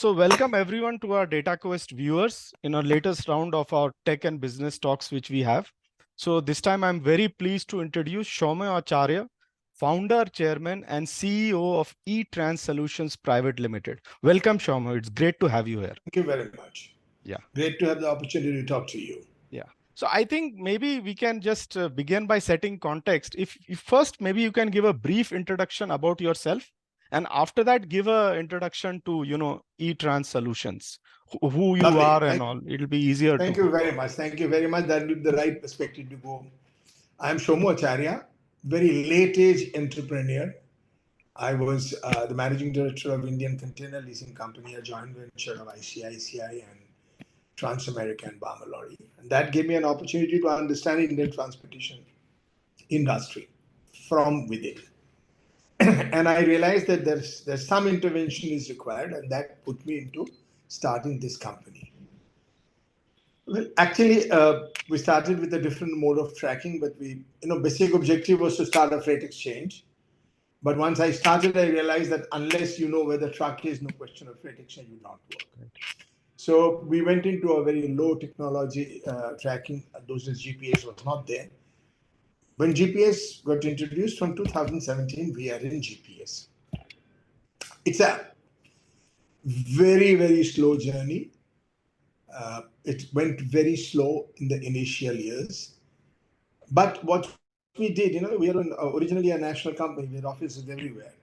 So welcome everyone to our Dataquest viewers in our latest round of our tech and business talks which we have. So this time I'm very pleased to introduce Shoummo Acharya, founder, chairman and CEO of eTrans Solutions Private Limited. Welcome Shoummo, it's great to have you here. Thank you very much. Yeah. Great to have the opportunity to talk to you. Yeah. So I think maybe we can just begin by setting context. If first, maybe you can give a brief introduction about yourself. And after that, give a introduction to, eTrans Solutions, who you Lovely. are and all. It'll be easier to. Thank you very much. Thank you very much. That would be the right perspective to go. I'm Shoummo Acharya, very late age entrepreneur. I was the managing director of Indian Container Leasing Company, a joint venture of ICICI and Trans-America and Bamalori. And that gave me an opportunity to understand Indian transportation industry from within. And I realized that there's some intervention is required, and that put me into starting this company. Well, actually, we started with a different mode of tracking, but basic objective was to start a freight exchange. But once I started, I realized that unless you know where the truck is, no question of freight exchange will not work. So we went into a very low technology tracking. Those days GPS was not there. When GPS got introduced from 2017, we are in GPS. It's a very, very slow journey. It went very slow in the initial years. But what we did, we are originally a national company. We had offices everywhere.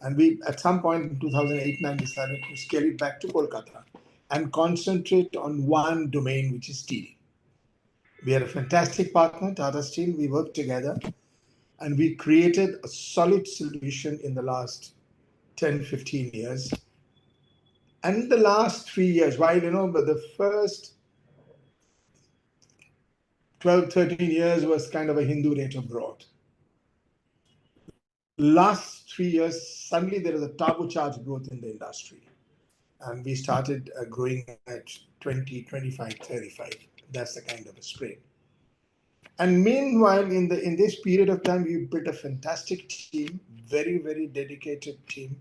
And we, at some point in 2008-9, decided to scale it back to Kolkata and concentrate on one domain, which is steel. We had a fantastic partner, Tata Steel. We worked together and we created a solid solution in the last 10, 15 years. And in the last 3 years, while, but the first 12, 13 years was kind of a Hindu rate of growth. Last 3 years, suddenly there is a turbocharged growth in the industry. And we started growing at 20, 25, 35. That's the kind of a spread. And meanwhile, in this period of time, we built a fantastic team, very, very dedicated team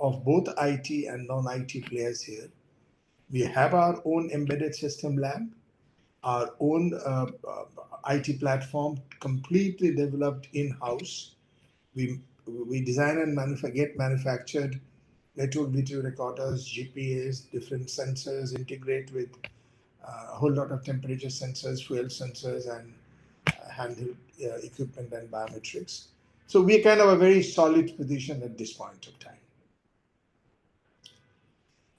of both IT and non-IT players here. We have our own embedded system lab, our own IT platform completely developed in-house. We design and get manufactured network video recorders, GPS, different sensors, integrate with a whole lot of temperature sensors, fuel sensors, and handheld equipment and biometrics. So we're kind of a very solid position at this point of time.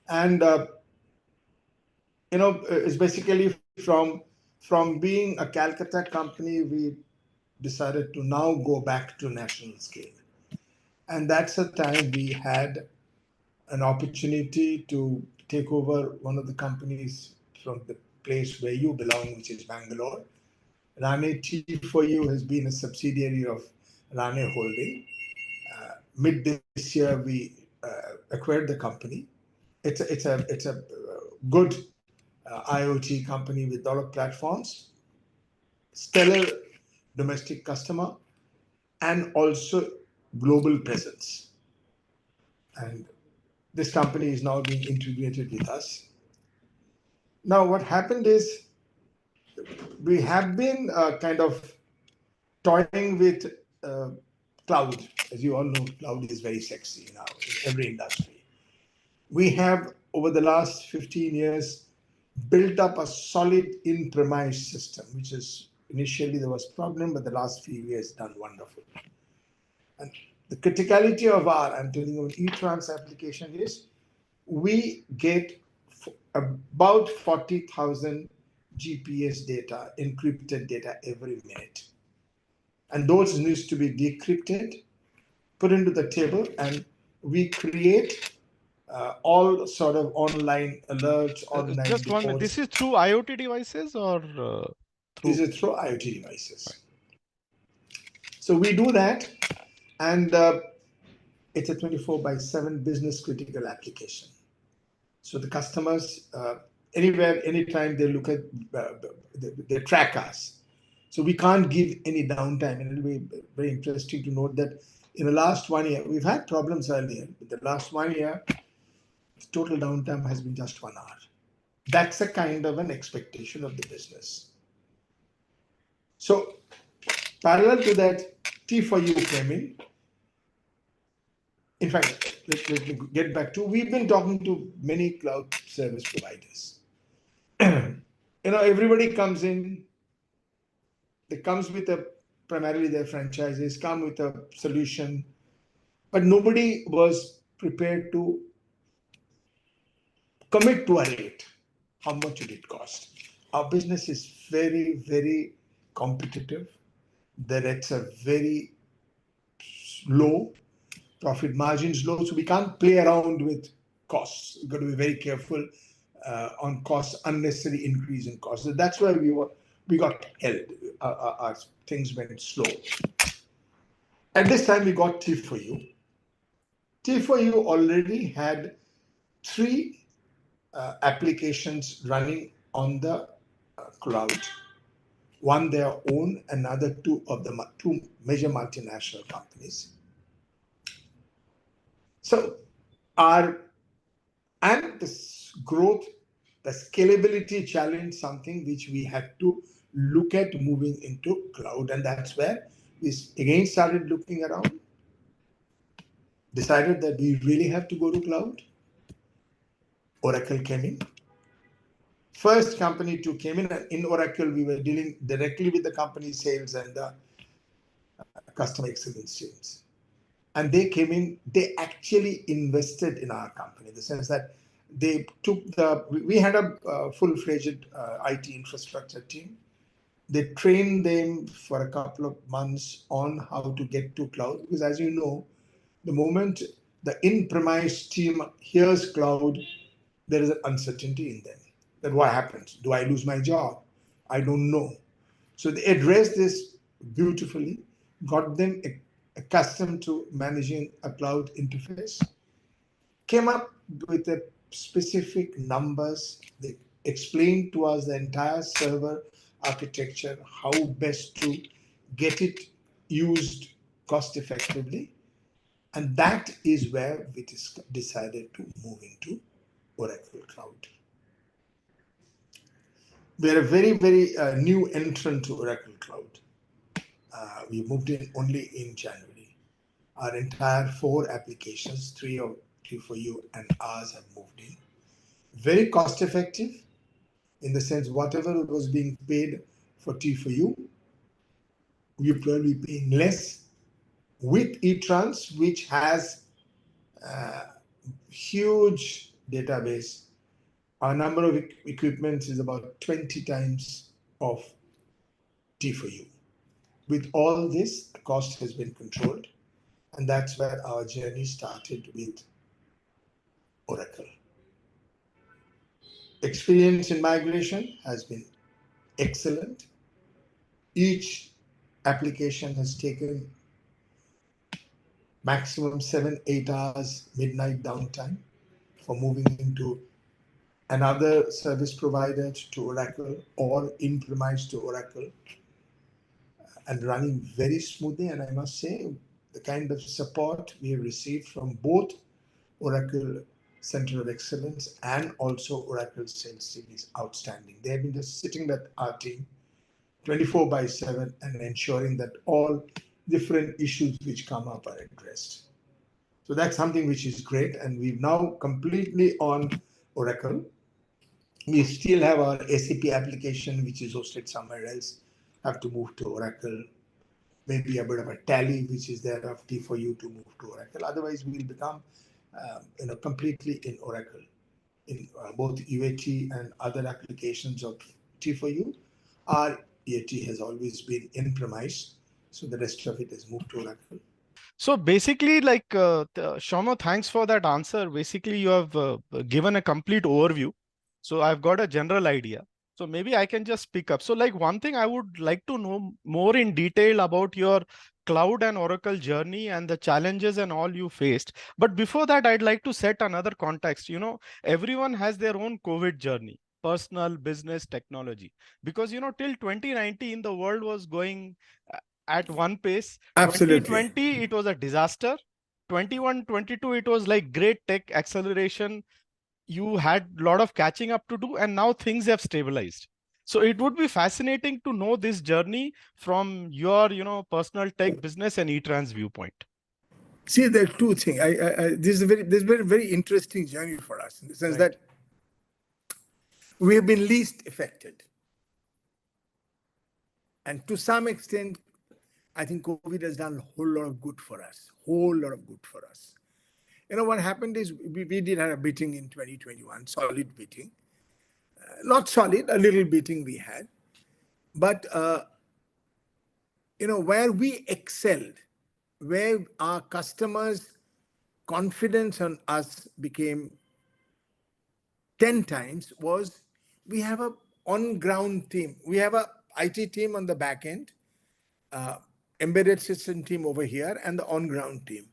And, it's basically from being a Calcutta company, we decided to now go back to national scale. And that's the time we had an opportunity to take over one of the companies from the place where you belong, which is Bangalore. Rane T4U has been a subsidiary of Rane Holding. Mid this year, we acquired the company. It's a good IoT company with a lot of platforms, stellar domestic customer, and also global presence. And this company is now being integrated with us. Now, what happened is we have been kind of toying with cloud. As you all know, cloud is very sexy now in every industry. We have, over the last 15 years, built up a solid in-premise system, which is initially there was problem, but the last few years done wonderful. And the criticality of I'm telling you, eTrans application is we get about 40,000 GPS data, encrypted data every minute. And those needs to be decrypted, put into the table, and we create all sort of online alerts, online Just reports. 1 minute. This is through IoT devices or through? This is through IoT devices. Right. So we do that, and it's a 24/7 business critical application. So the customers, anywhere, anytime they look at, they track us. So we can't give any downtime. And it'll be very interesting to note that in the last 1 year, we've had problems earlier, but the last 1 year, The total downtime has been just 1 hour. That's a kind of an expectation of the business. So parallel to that, T4U came in. In fact, let me get back to, we've been talking to many cloud service providers. Everybody comes in, they comes with primarily their franchises, come with a solution, but nobody was prepared to commit to a rate. How much would it cost? Our business is very, very competitive. The rates are very low, profit margins low, so we can't play around with costs. We've got to be very careful on costs, unnecessary increase in costs. So that's why we got held. Our things went slow. At this time, we got T4U. T4U already had 3 applications running on the cloud. One their own, another 2 of the 2 major multinational companies. So this growth, the scalability challenge, something which we had to look at moving into cloud, and that's where we again started looking around, decided that we really have to go to cloud. Oracle came in. First company to came in, and in Oracle we were dealing directly with the company sales and the customer excellence teams. And they came in, they actually invested in our company in the sense that they took we had a full-fledged IT infrastructure team. They trained them for a couple of months on how to get to cloud, because as you know, the moment the in-premise team hears cloud, there is an uncertainty in them. That what happens? Do I lose my job? I don't know. So they addressed this beautifully, got them accustomed to managing a cloud interface, came up with the specific numbers. They explained to us the entire server architecture, how best to get it used cost effectively. And that is where we decided to move into Oracle Cloud. We're a very, very new entrant to Oracle Cloud. We moved in only in January. Our entire 4 applications, 3 of T4U and ours, have moved in. Very cost effective in the sense whatever was being paid for T4U, we're probably paying less with eTrans, which has a huge database. Our number of equipments is about 20 times of T4U. With all this, the cost has been controlled, and that's where our journey started with Oracle. Experience in migration has been excellent. Each application has taken maximum 7-8 hours midnight downtime for moving into another service provider to Oracle or in-premise to Oracle, and running very smoothly. And I must say, the kind of support we have received from both Oracle Center of Excellence and also Oracle sales team is outstanding. They have been just sitting with our team 24/7 and ensuring that all different issues which come up are addressed. So that's something which is great, and we've now completely on Oracle. We still have our SAP application which is hosted somewhere else, have to move to Oracle. Maybe a bit of a tally which is there of T4U to move to Oracle. Otherwise, we'll become completely in Oracle. In both UAT and other applications of T4U, our UAT has always been in premise, so the rest of it has moved to Oracle. So basically, like Shoummo, thanks for that answer. Basically, you have given a complete overview. So I've got a general idea. So maybe I can just pick up. So like one thing I would like to know more in detail about your cloud and Oracle journey and the challenges and all you faced. But before that, I'd like to set another context. Everyone has their own COVID journey, personal, business, technology. Because, till 2019, the world was going at one pace. Absolutely. 2020, it was a disaster. 21, 22, it was like great tech acceleration. you had a lot of catching up to do, and now things have stabilized. So it would be fascinating to know this journey from your, personal tech business and eTrans viewpoint. See, there are two things. This is a very interesting journey for us in the sense Right. that we have been least affected. And to some extent, I think COVID has done a whole lot of good for us. Whole lot of good for us. What happened is we did have a beating in 2021, solid beating. Not solid, a little beating we had. But, where we excelled, where our customers' confidence on us became 10 times was we have a on-ground team. We have a IT team on the back end, embedded system team over here, and the on-ground team.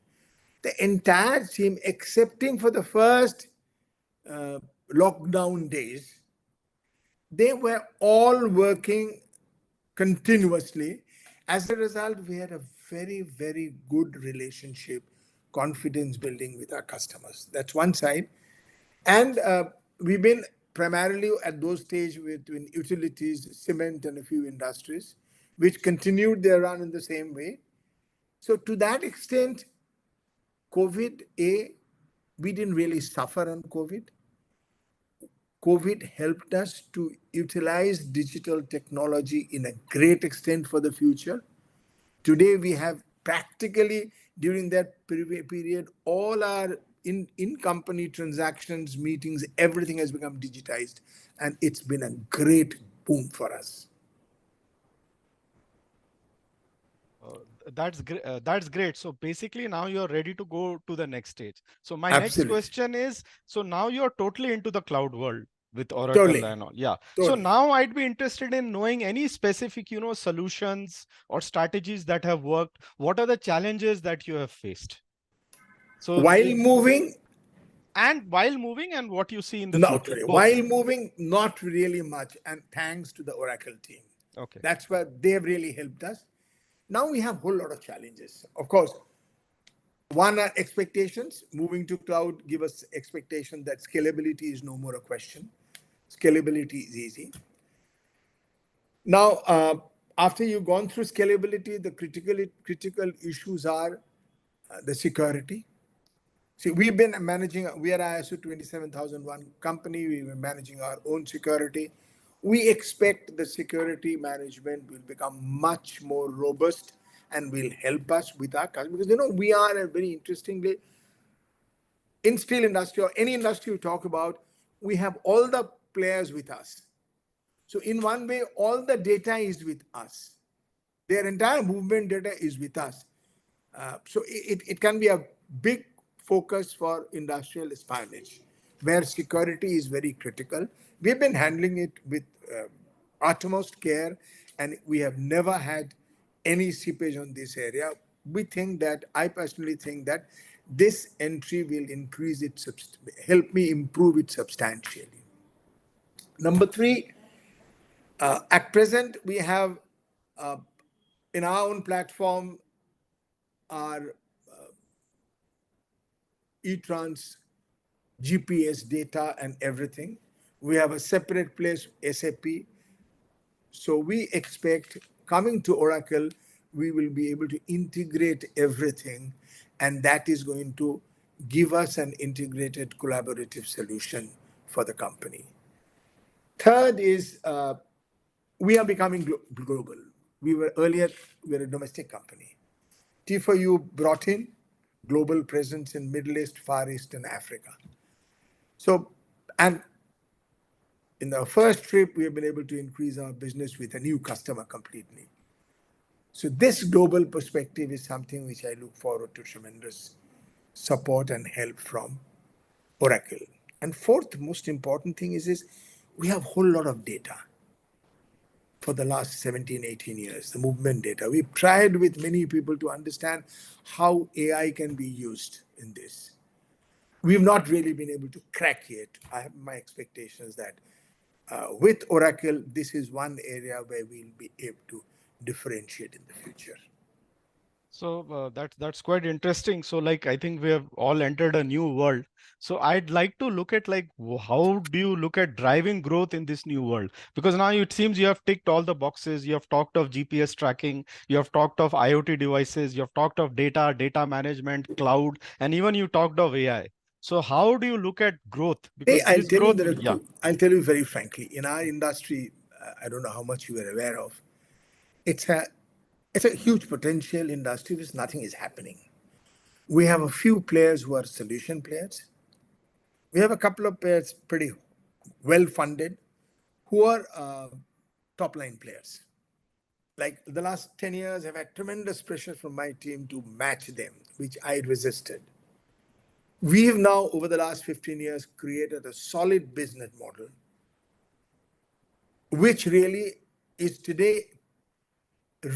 The entire team, excepting for the first lockdown days, they were all working continuously. As a result, we had a very, very good relationship, confidence building with our customers. That's one side. And we've been primarily at those stages with utilities, cement, and a few industries, which continued their run in the same way. So to that extent, COVID, we didn't really suffer on COVID. COVID helped us to utilize digital technology in a great extent for the future. Today, we have practically, during that period, all our in-company transactions, meetings, everything has become digitized. And it's been a great boom for us. That's great. That's great. So basically, now you're ready to go to the next stage. So my next Absolutely. question is: so now you're totally into the cloud world with Oracle Totally. and all. Yeah. So Totally. now I'd be interested in knowing any specific, solutions or strategies that have worked. What are the challenges that you have faced? So While moving, while moving, and what you see in the not future, really. both. While moving, not really much. And thanks to the Oracle team. Okay. That's where they have really helped us. Now we have a whole lot of challenges. Of course, one are expectations. Moving to cloud give us expectation that scalability is no more a question. Scalability is easy. Now, after you've gone through scalability, the critical issues are the security. See, we've been managing, we are ISO 27001 company, we were managing our own security. We expect the security management will become much more robust and will help us with our customers. Because, we are a very interestingly, in steel industry or any industry you talk about, we have all the players with us. So in one way, all the data is with us. Their entire movement data is with us. So it can be a big focus for industrial espionage, where security is very critical. We've been handling it with utmost care, and we have never had any seepage on this area. I personally think that this entry will increase it, help me improve it substantially. Number three, at present, we have in our own platform our eTrans GPS data and everything. We have a separate place, SAP. So we expect coming to Oracle, we will be able to integrate everything, and that is going to give us an integrated collaborative solution for the company. Third is we are becoming global. We were a domestic company. T4U brought in global presence in Middle East, Far East, and Africa. So, and in the first trip, we have been able to increase our business with a new customer completely. So this global perspective is something which I look forward to tremendous support and help from Oracle. And fourth most important thing is we have a whole lot of data for the last 17, 18 years, the movement data. We've tried with many people to understand how AI can be used in this. We've not really been able to crack yet. I have my expectations that with Oracle, this is one area where we'll be able to differentiate in the future. So that's quite interesting. So like I think we have all entered a new world. So I'd like to look at like how do you look at driving growth in this new world? Because now it seems you have ticked all the boxes. You have talked of GPS tracking, you have talked of IoT devices, you have talked of data management, cloud, and even you talked of AI. So how do you look at growth? Hey, Because I'll this tell you growth, the yeah. I'll tell you very frankly, in our industry, I don't know how much you are aware of. It's a it's a huge potential industry which nothing is happening. We have a few players who are solution players. We have a couple of players pretty well funded who are top line players. Like the last 10 years, I've had tremendous pressure from my team to match them, which I resisted. We've now, over the last 15 years, created a solid business model, which really is today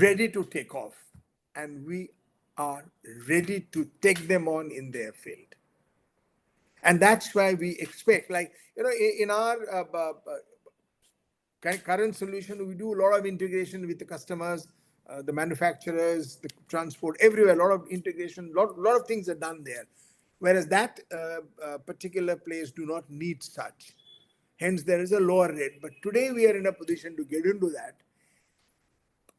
ready to take off. And we are ready to take them on in their field. And that's why we expect, like, in our current solution, we do a lot of integration with the customers, the manufacturers, the transport, everywhere. A lot of integration, lot of things are done there. Whereas that particular place do not need such. Hence, there is a lower rate. But today we are in a position to get into that,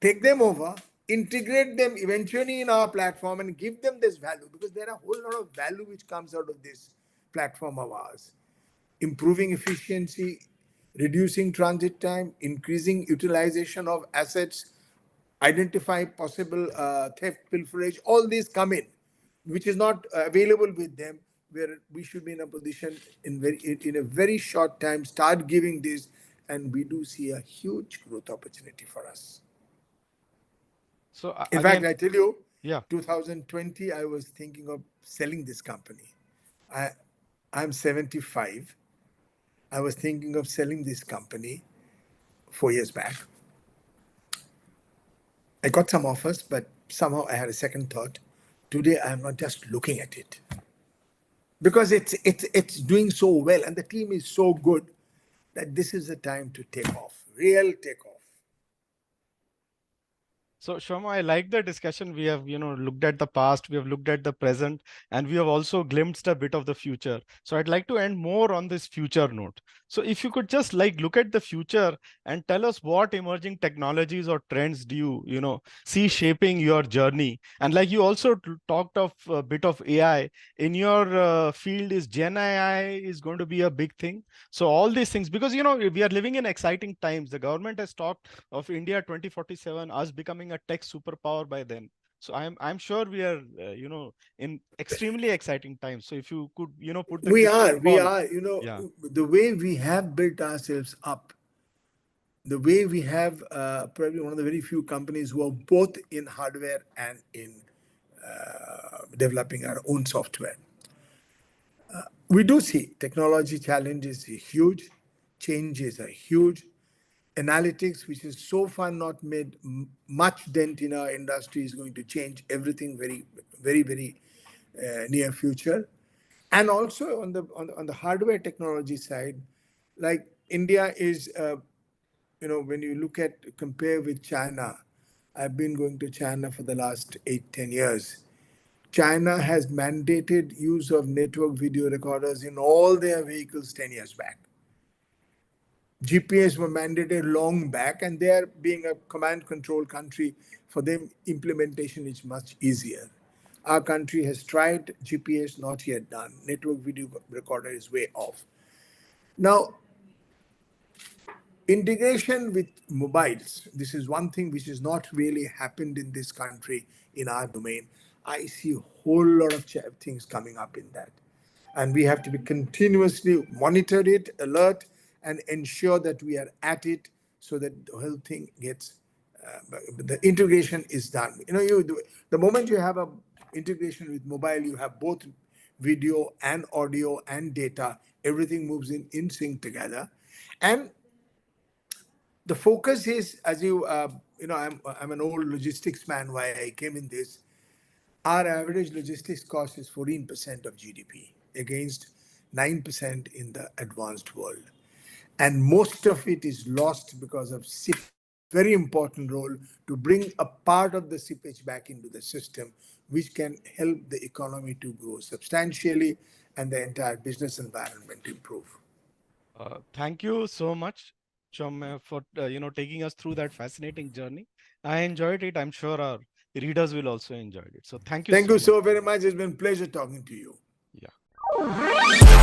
take them over, integrate them eventually in our platform, and give them this value, because there are a whole lot of value which comes out of this platform of ours. Improving efficiency, reducing transit time, increasing utilization of assets, identify possible theft, pilferage, all these come which is not available with them, where we should be in a position in a very short time start giving this, and we do see a huge growth opportunity for us. So In fact, again, I tell you, yeah. 2020, I was thinking of selling this company. I, I'm 75. I was thinking of selling this company 4 years back. I got some offers, but somehow I had a second thought. Today, I'm not just looking at it because it's doing so well, and the team is so good that this is the time to take off, real take off. So, Shoma, I like the discussion. We have, looked at the past, we have looked at the present, and we have also glimpsed a bit of the future. So, I'd like to end more on this future note. So, if you could just like look at the future and tell us what emerging technologies or trends do you, see shaping your journey. And like you also talked of a bit of AI in your field, is Gen AI is going to be a big thing. So, all these things, because we are living in exciting times. The government has talked of India 2047, us becoming a tech superpower by then. So I'm sure we are in extremely exciting times. So if you could put the crystal We ball, are, yeah. the way we have built ourselves up, the way we have probably one of the very few companies who are both in hardware and in developing our own software. We do see technology challenges are huge, changes are huge. Analytics, which is so far not made much dent in our industry, is going to change everything very, very, very near future. And also on the hardware technology side, like India is, when you look at compare with China, I've been going to China for the last 8-10 years. China has mandated use of network video recorders in all their vehicles 10 years back. GPS were mandated long back, and they are being a command control country. For them, implementation is much easier. Our country has tried GPS, not yet done. Network video recorder is way off. Now, integration with mobiles. This is one thing which has not really happened in this country in our domain. I see a whole lot of things coming up in that. And we have to be continuously monitor it, alert, and ensure that we are at it so that the whole thing gets, the integration is done. The moment you have a integration with mobile, you have both video and audio and data. Everything moves in sync together. And the focus is, as I'm an old logistics man. Why I came in this, our average logistics cost is 14% of GDP against 9% in the advanced world, and most of it is lost because of very important role to bring a part of the seepage back into the system, which can help the economy to grow substantially and the entire business environment improve. Thank you so much, Shoummo, for taking us through that fascinating journey. I enjoyed it. I'm sure our readers will also enjoy it. So thank you Thank so you much. so very much. It's been a pleasure talking to you. Yeah.